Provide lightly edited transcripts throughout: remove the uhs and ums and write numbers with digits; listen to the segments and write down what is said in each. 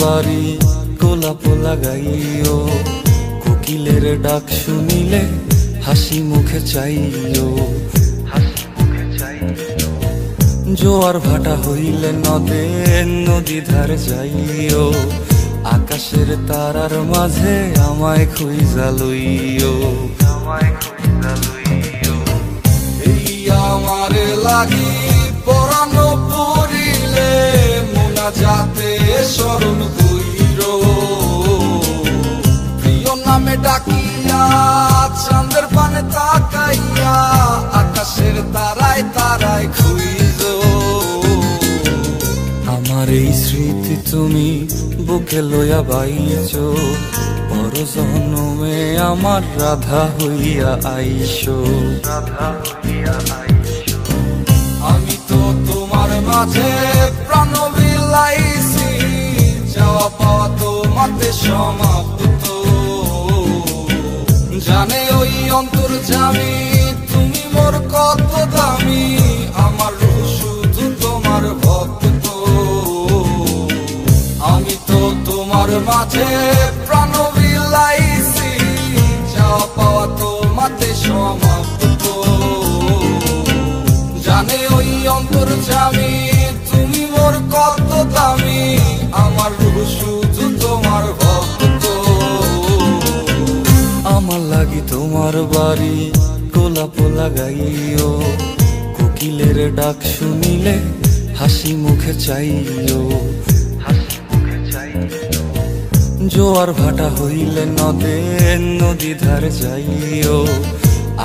বাড়ি গোলাপ লাগাইও, কোকিলের ডাক শুনিলে হাসি মুখে চাইও। জোয়ার ভাটা হইলে নদে নদী ধারে যাইও, আকাশের তারার মাঝে আমায় খুঁজা লইও। এই আমারে লাগি পরানো পড়িলে মোনাজাতে স্মরণ কইরো, প্রিয় নামে ডাকিয়া চাঁদের পানে তাকাইয়া আকাশের তারায় তারায় খুঁজো। আমার এই স্মৃতি তুমি বুকে লইয়া বাইছো, পর জন্মে আমার রাধা হইয়া আইসো। আমি তো তোমার মাঝে প্রাণ বিলাইছি, যাওয়া পাওয়া তোমাতে সমাপ্ত। জানে ওই অন্তর্যামী তুমি মোর কত দামি, আমার রূহ শুধু তোমার ভক্ত। আমি তো তোমার মাঝে প্রাণ বিলাইছি, যাওয়া পাওয়া তোমাতে সমাপ্ত। জানে ওই অন্তর্যামী তুমি মোর কত দামি, আমার রূহ শুধু তোমার ভক্ত। আমার লাগি তোমার বাড়ি গোলাপ লাগাইও, কোকিলের ডাক শুনিলে হাসি মুখে চাইও। জোয়ার ভাটা হইলে নদে নদী ধারে যাইও,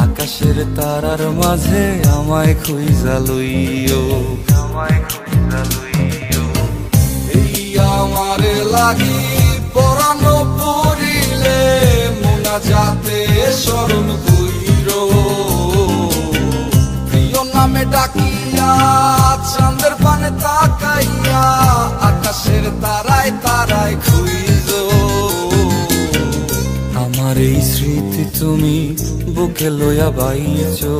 আকাশের তারার মাঝে আমায় খুঁজা লইও। এই আমারে লাগি পরানো পড়িলে মোনাজাতে স্মরণ কইরো, প্রিয় নামে ডাকিয়া চাঁদের পানে তাকাইয়া আকাশের তারায় তারায় খুঁজো। আমার এই স্মৃতি তুমি বুকে লইয়া বাইছো,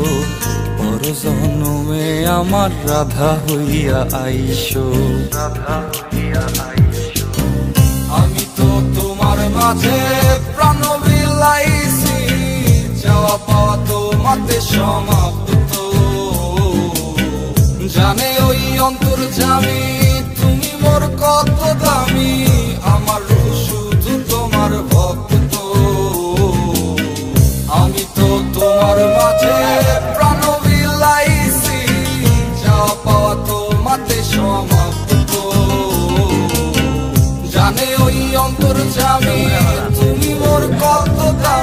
পর জন্মে আমার রাধা হইয়া আইসো। আমি তো তোমার মাঝে প্রাণ বিলাইছি, যাওয়া পাওয়া তোমাতে সমাপ্ত। জানে ওই অন্তর্যামী তুমি মোর কত দামি, আমার রূহ শুধু তোমার ভক্ত। আমি তো তোমার মাঝে প্রাণ বিলাইছি, যাওয়া পাওয়া তোমাতে সমাপ্ত। জানে ওই অন্তর্যামী তুমি মোর কত দামি।